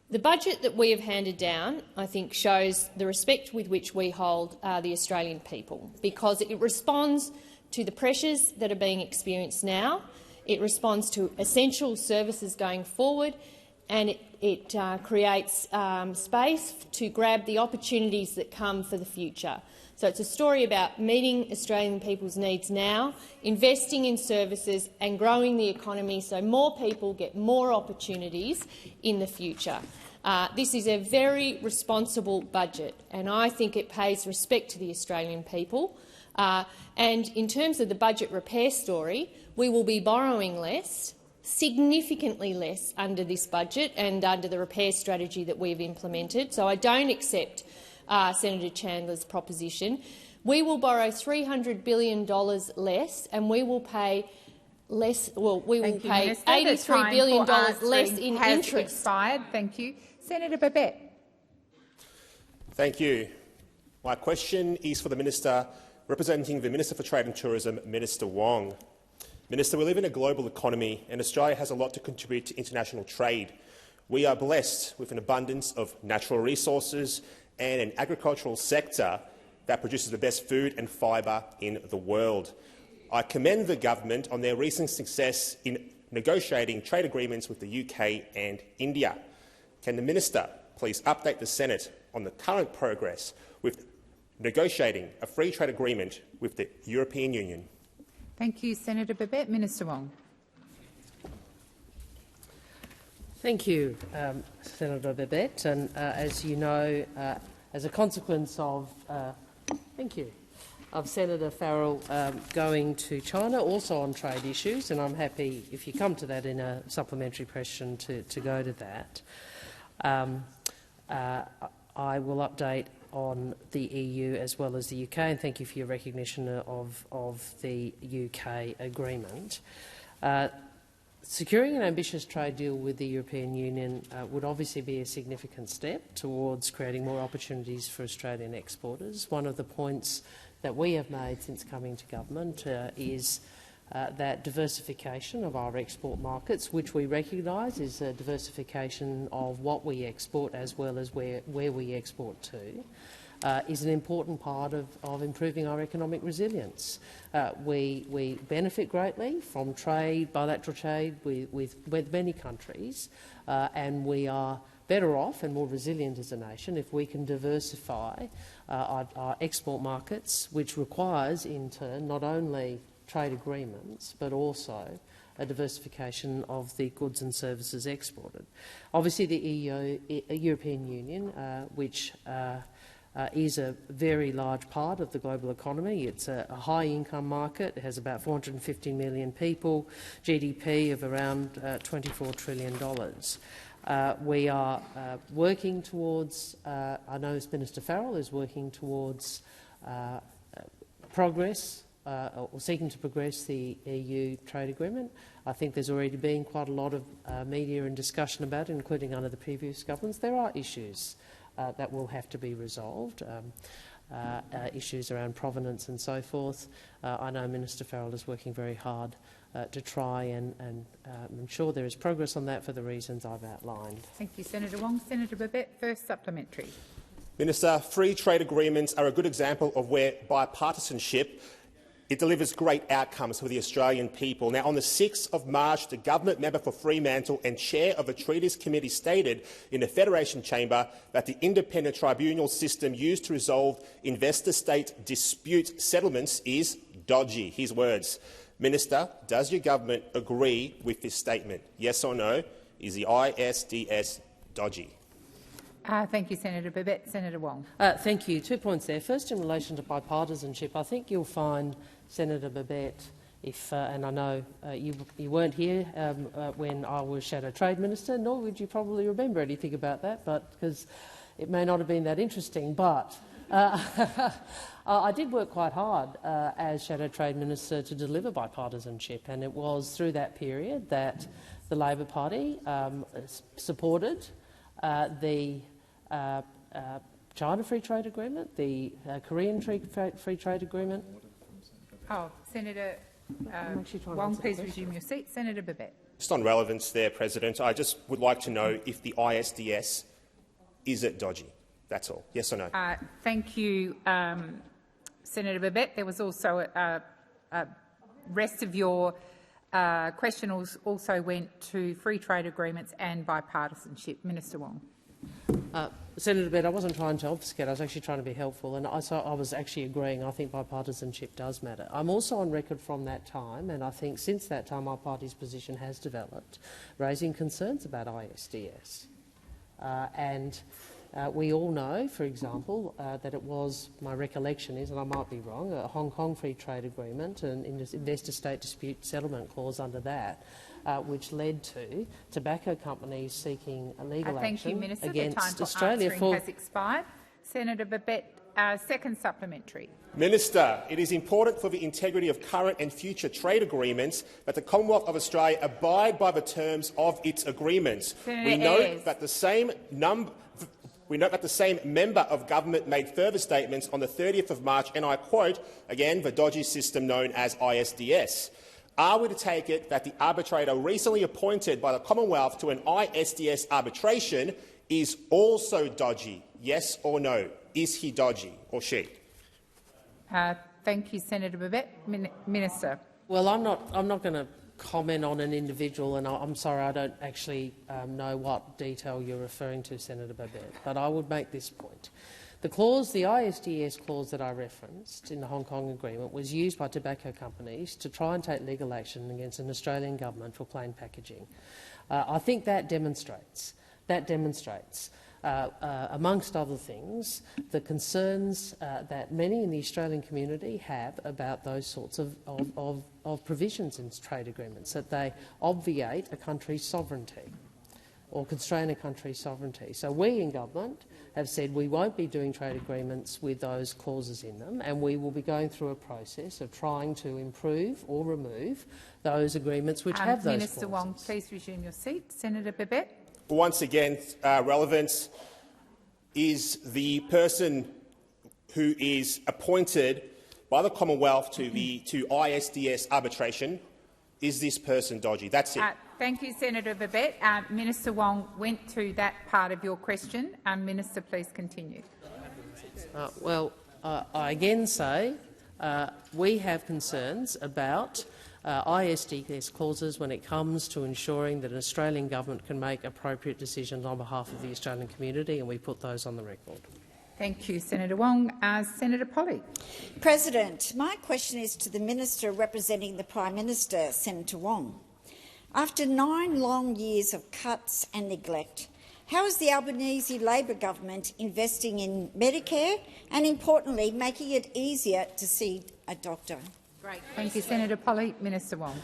the budget that we have handed down, I think, shows the respect with which we hold the Australian people, because it responds to the pressures that are being experienced now. It responds to essential services going forward, and it creates space to grab the opportunities that come for the future. So it's a story about meeting Australian people's needs now, investing in services and growing the economy so more people get more opportunities in the future. This is a very responsible budget, and I think it pays respect to the Australian people. And in terms of the budget repair story, we will be borrowing less, significantly less under this budget and under the repair strategy that we've implemented. So I don't accept Senator Chandler's proposition. We will borrow $300 billion less, and we will pay less. Well, we will pay $83 billion less in interest. Expired. Thank you, Senator Babet. Thank you. My question is for the Minister representing the Minister for Trade and Tourism, Minister Wong. Minister, we live in a global economy, and Australia has a lot to contribute to international trade. We are blessed with an abundance of natural resources and an agricultural sector that produces the best food and fibre in the world. I commend the government on their recent success in negotiating trade agreements with the UK and India. Can the minister please update the Senate on the current progress with negotiating a free trade agreement with the European Union? Thank you, Senator Babet. Minister Wong. Thank you, Senator Babet. And as you know, as a consequence of Senator Farrell going to China, also on trade issues, and I'm happy if you come to that in a supplementary question to go to that. I will update on the EU as well as the UK, and thank you for your recognition of the UK agreement. Securing an ambitious trade deal with the European Union would obviously be a significant step towards creating more opportunities for Australian exporters. One of the points that we have made since coming to government is that diversification of our export markets, which we recognise is a diversification of what we export as well as where we export to, is an important part of improving our economic resilience. We benefit greatly from trade, bilateral trade with many countries, and we are better off and more resilient as a nation if we can diversify our export markets, which requires, in turn, not only trade agreements but also a diversification of the goods and services exported. Obviously, the European Union, which is a very large part of the global economy. It's a high-income market. It has about 450 million people, GDP of around $24 trillion. We are working towards, I know Minister Farrell is working towards progress or seeking to progress the EU trade agreement. I think there's already been quite a lot of media and discussion about it, including under the previous governments. There are issues that will have to be resolved, issues around provenance and so forth. I know Minister Farrell is working very hard to try and ensure there is progress on that for the reasons I've outlined. Thank you, Senator Wong. Senator Babet, first supplementary. Minister, free trade agreements are a good example of where bipartisanship it delivers great outcomes for the Australian people. Now, on the 6th of March, the government member for Fremantle and chair of the Treaties Committee stated in the Federation Chamber that the independent tribunal system used to resolve investor-state dispute settlements is dodgy. His words. Minister, does your government agree with this statement? Yes or no? Is the ISDS dodgy? Thank you, Senator Babet. Senator Wong. Thank you. 2 points there. First, in relation to bipartisanship, I think you'll find, Senator Babet, and I know you weren't here when I was Shadow Trade Minister, nor would you probably remember anything about that, but because it may not have been that interesting. But I did work quite hard as Shadow Trade Minister to deliver bipartisanship, and it was through that period that the Labor Party supported the China Free Trade Agreement, the Korean Free Trade Agreement. Oh, Senator Wong, please resume your seat. Senator Babet. Just on relevance there, President, I just would like to know if the ISDS, is it dodgy? That's all. Yes or no? Thank you, Senator Babet. There was also rest of your question also went to free trade agreements and bipartisanship. Minister Wong. Senator Babet, I wasn't trying to obfuscate. I was actually trying to be helpful, and I was actually agreeing. I think bipartisanship does matter. I'm also on record from that time, and I think since that time our party's position has developed, raising concerns about ISDS. We all know, for example, that it was, my recollection is, and I might be wrong, a Hong Kong Free Trade Agreement and investor-state dispute settlement clause under that, which led to tobacco companies seeking a legal thank action you, Minister. against the time for Australia. has expired. Senator Babet, second supplementary. Minister, it is important for the integrity of current and future trade agreements that the Commonwealth of Australia abide by the terms of its agreements. We note that the same member of government made further statements on the 30th of March, and I quote, again, the dodgy system known as ISDS. Are we to take it that the arbitrator recently appointed by the Commonwealth to an ISDS arbitration is also dodgy? Yes or no? Is he dodgy or she? Thank you, Senator Babet. Minister. Well, I'm not going to comment on an individual, and I'm sorry I don't actually know what detail you're referring to, Senator Babet, but I would make this point. The clause, the ISDS clause that I referenced in the Hong Kong Agreement, was used by tobacco companies to try and take legal action against an Australian government for plain packaging. I think that demonstrates, amongst other things, the concerns that many in the Australian community have about those sorts of provisions in trade agreements, that they obviate a country's sovereignty. or constrain a country's sovereignty. So we in government have said we won't be doing trade agreements with those clauses in them, and we will be going through a process of trying to improve or remove those agreements which have those Minister clauses. Wong, please resume your seat. Senator Babet. Once again, relevance is the person who is appointed by the Commonwealth to ISDS arbitration. Is this person dodgy? That's it. Thank you, Senator Babet. Minister Wong went to that part of your question. Minister, please continue. I again say we have concerns about ISDS clauses when it comes to ensuring that an Australian government can make appropriate decisions on behalf of the Australian community, and we put those on the record. Thank you, Senator Wong. Senator Polley. President, my question is to the Minister representing the Prime Minister, Senator Wong. After 9 long years of cuts and neglect, how is the Albanese Labor government investing in Medicare and, importantly, making it easier to see a doctor? Great. Thank you, Senator Polley. Minister Wong.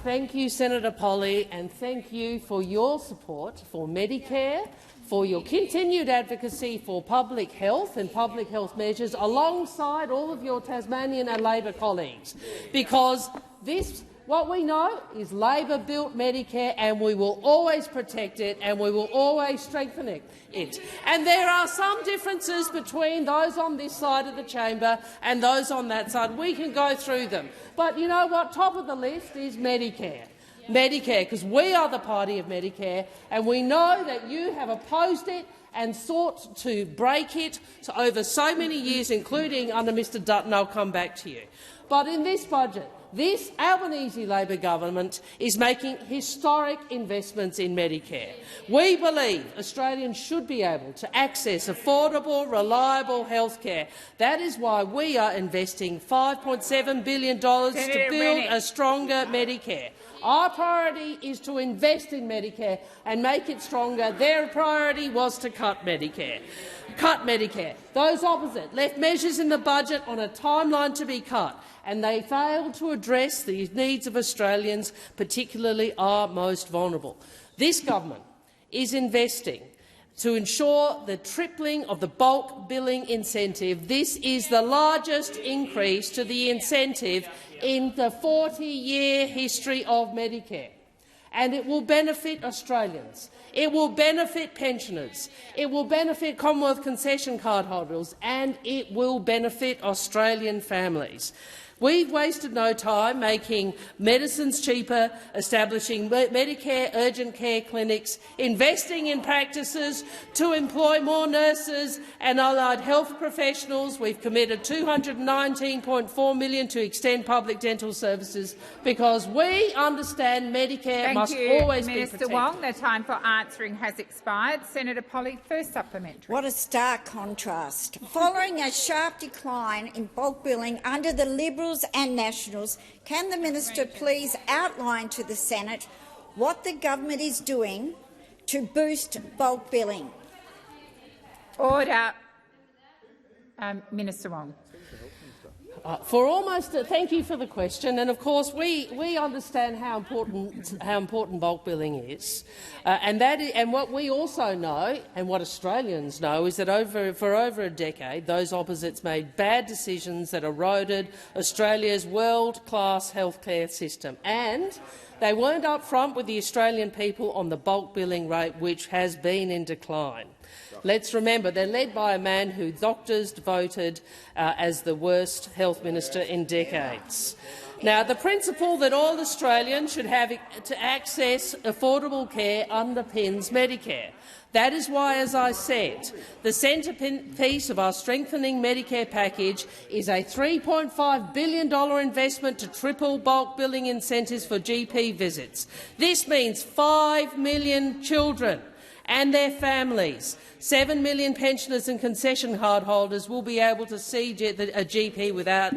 Thank you, Senator Polley, and thank you for your support for Medicare, for your continued advocacy for public health and public health measures alongside all of your Tasmanian and Labor colleagues, because what we know is Labor built Medicare, and we will always protect it and we will always strengthen it. And there are some differences between those on this side of the chamber and those on that side. We can go through them. But you know what? Top of the list is Medicare. Medicare, because we are the party of Medicare, and we know that you have opposed it and sought to break it over so many years, including under Mr Dutton. I'll come back to you. But in this budget, this Albanese Labor government is making historic investments in Medicare. We believe Australians should be able to access affordable, reliable health care. That is why we are investing $5.7 billion to build a stronger Medicare. Our priority is to invest in Medicare and make it stronger. Their priority was to cut Medicare. Those opposite left measures in the budget on a timeline to be cut, and they failed to address the needs of Australians, particularly our most vulnerable. This government is investing to ensure the tripling of the bulk billing incentive. This is the largest increase to the incentive in the 40-year history of Medicare, and it will benefit Australians. It will benefit pensioners, it will benefit Commonwealth concession card holders, and it will benefit Australian families. We've wasted no time making medicines cheaper, establishing Medicare urgent care clinics, investing in practices to employ more nurses and allied health professionals. We've committed $219.4 million to extend public dental services, because we understand Medicare must always be protected. Minister Wong, the time for answering has expired. Senator Polley, first supplementary. What a stark contrast. Following a sharp decline in bulk billing under the Liberals and Nationals, can the minister please outline to the Senate what the government is doing to boost bulk billing? Order. Minister Wong. Thank you for the question, and of course we understand how important bulk billing is, and what we also know, and what Australians know, is that for over a decade those opposites made bad decisions that eroded Australia's world-class healthcare system, and they weren't up front with the Australian people on the bulk billing rate, which has been in decline. Let's remember, they're led by a man who doctors voted as the worst health minister in decades. Now, the principle that all Australians should have to access affordable care underpins Medicare. That is why, as I said, the centrepiece of our strengthening Medicare package is a $3.5 billion investment to triple bulk billing incentives for GP visits. This means 5 million children and their families, 7 million pensioners and concession card holders will be able to see a GP without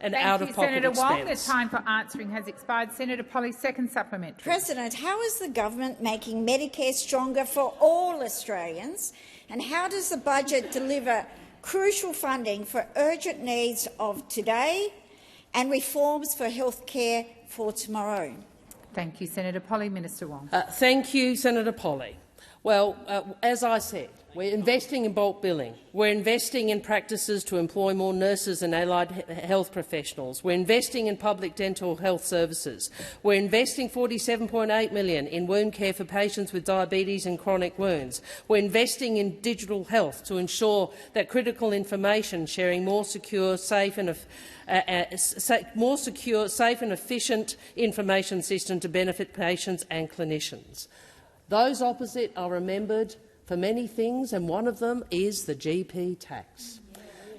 an out-of-pocket expense. Senator Wong. The time for answering has expired. Senator Polley, second supplementary. President, how is the government making Medicare stronger for all Australians, and how does the budget deliver crucial funding for urgent needs of today and reforms for health care for tomorrow? Thank you, Senator Polley. Minister Wong. Thank you, Senator Polley. Well, as I said, we're investing in bulk billing. We're investing in practices to employ more nurses and allied health professionals. We're investing in public dental health services. We're investing $47.8 million in wound care for patients with diabetes and chronic wounds. We're investing in digital health to ensure that critical information sharing more secure, safe and efficient information system to benefit patients and clinicians. Those opposite are remembered for many things, and one of them is the GP tax.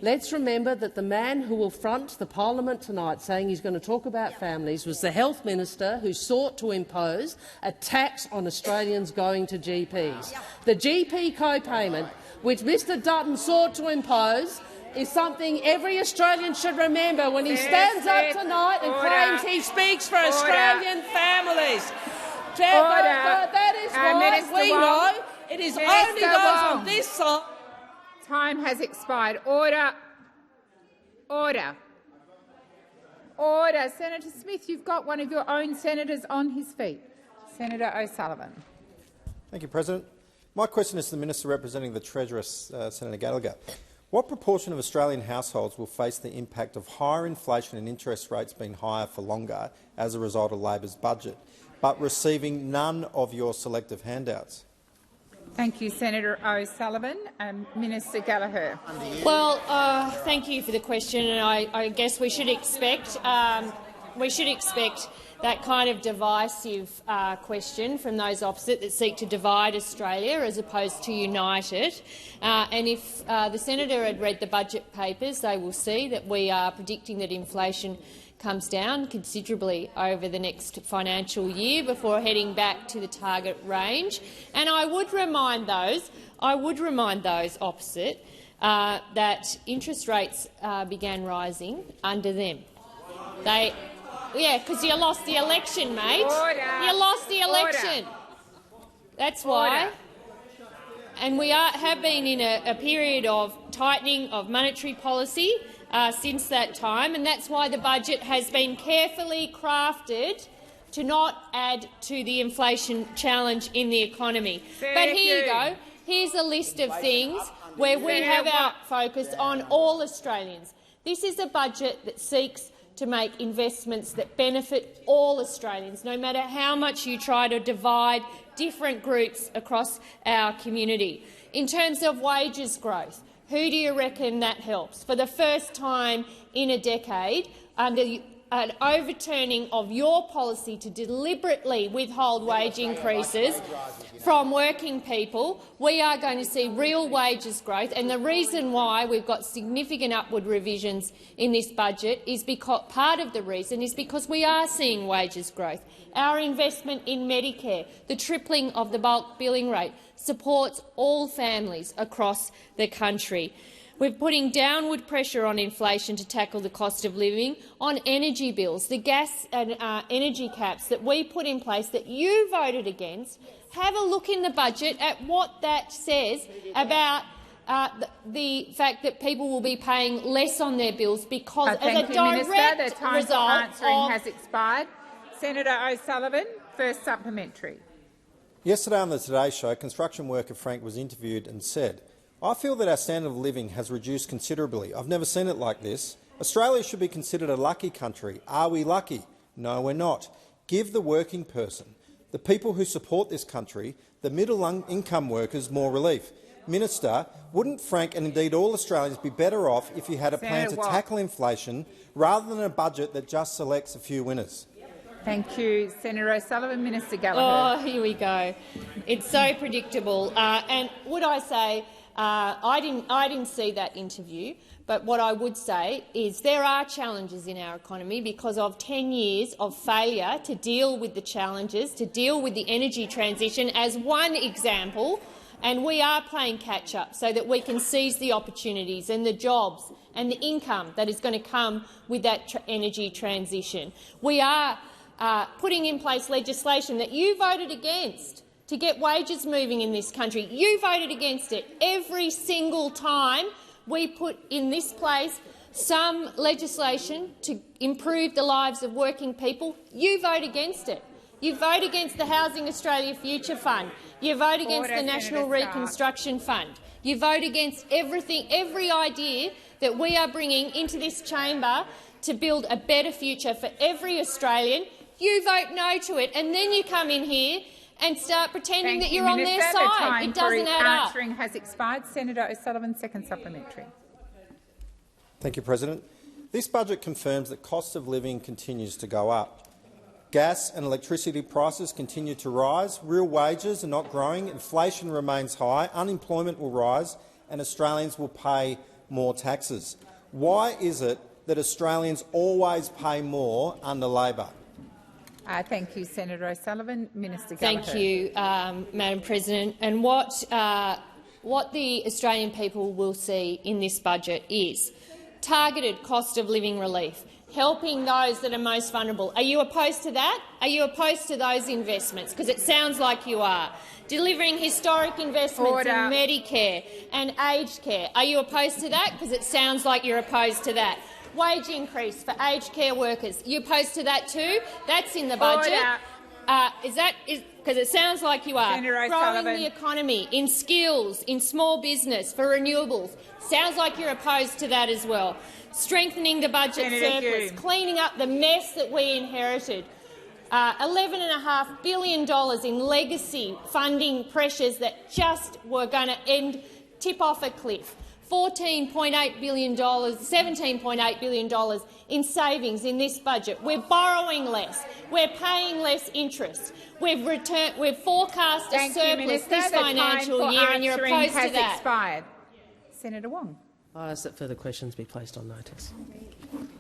Let's remember that the man who will front the parliament tonight saying he's going to talk about families was the health minister who sought to impose a tax on Australians going to GPs. The GP co-payment, which Mr Dutton sought to impose, is something every Australian should remember when he stands up tonight and claims he speaks for Australian families. That is why we know it is only those on this side. Time has expired. Order. Order. Order. Senator Smith, you've got one of your own senators on his feet. Senator O'Sullivan. Thank you, President. My question is to the Minister representing the Treasurer, Senator Gallagher. What proportion of Australian households will face the impact of higher inflation and interest rates being higher for longer as a result of Labor's budget, but receiving none of your selective handouts? Thank you, Senator O'Sullivan. Minister Gallagher. Well, thank you for the question, and I guess we should expect that kind of divisive question from those opposite that seek to divide Australia as opposed to unite it. And if the senator had read the budget papers, they will see that we are predicting that inflation comes down considerably over the next financial year before heading back to the target range. And I would remind those opposite that interest rates began rising under them. Because you lost the election, mate. Order. You lost the election. Order. That's why. Order. And we have been in a period of tightening of monetary policy since that time, and that's why the budget has been carefully crafted to not add to the inflation challenge in the economy. But here you go. Here's a list of things where we have our focus on all Australians. This is a budget that seeks to make investments that benefit all Australians, no matter how much you try to divide different groups across our community. In terms of wages growth, who do you reckon that helps? For the first time in a decade, under an overturning of your policy to deliberately withhold wage increases from working people, we are going to see real wages growth. And the reason why we've got significant upward revisions in this budget is because part of the reason is because we are seeing wages growth. Our investment in Medicare, the tripling of the bulk billing rate, supports all families across the country. We're putting downward pressure on inflation to tackle the cost of living, on energy bills, the gas and energy caps that we put in place that you voted against. Have a look in the budget at what that says about the fact that people will be paying less on their bills because as a direct the time result for answering of has expired. Senator O'Sullivan, first supplementary. Yesterday on the Today Show, construction worker Frank was interviewed and said, "I feel that our standard of living has reduced considerably. I've never seen it like this. Australia should be considered a lucky country. Are we lucky? No, we're not. Give the working person, the people who support this country, the middle-income workers, more relief." Minister, wouldn't Frank and indeed all Australians be better off if you had a plan to tackle inflation rather than a budget that just selects a few winners? Thank you, Senator O'Sullivan. Minister Gallagher. Oh, here we go. It's so predictable. And would I say I didn't see that interview, but what I would say is there are challenges in our economy because of 10 years of failure to deal with the challenges, to deal with the energy transition as one example, and we are playing catch-up so that we can seize the opportunities and the jobs and the income that is going to come with that energy transition. We are putting in place legislation that you voted against to get wages moving in this country. You voted against it. Every single time we put in this place some legislation to improve the lives of working people, you vote against it. You vote against the Housing Australia Future Fund. You vote against the National Senator Stark. Reconstruction Fund. You vote against every idea that we are bringing into this chamber to build a better future for every Australian. You vote no to it, and then you come in here and start pretending that you're on their side. It doesn't add up. Answering has expired. Senator O'Sullivan, second supplementary. Thank you, President. This budget confirms that cost of living continues to go up. Gas and electricity prices continue to rise, real wages are not growing, inflation remains high, unemployment will rise and Australians will pay more taxes. Why is it that Australians always pay more under Labor? Thank you, Senator O'Sullivan. Minister Gallagher. Thank you, Madam President. And what the Australian people will see in this budget is targeted cost of living relief, helping those that are most vulnerable. Are you opposed to that? Are you opposed to those investments? Because it sounds like you are. Delivering historic investments in Medicare and aged care. Are you opposed to that? Because it sounds like you're opposed to that. Wage increase for aged care workers. You opposed to that too? That's in the budget. Because it sounds like you are. Growing the economy in skills, in small business, for renewables. Sounds like you're opposed to that as well. Strengthening the budget surplus, cleaning up the mess that we inherited. $11.5 billion in legacy funding pressures that just were going to tip off a cliff. $17.8 billion in savings in this budget. We're borrowing less. We're paying less interest. We've forecast a surplus this financial year, and you're opposed to that. Expired. Senator Wong. I ask that further questions be placed on notice.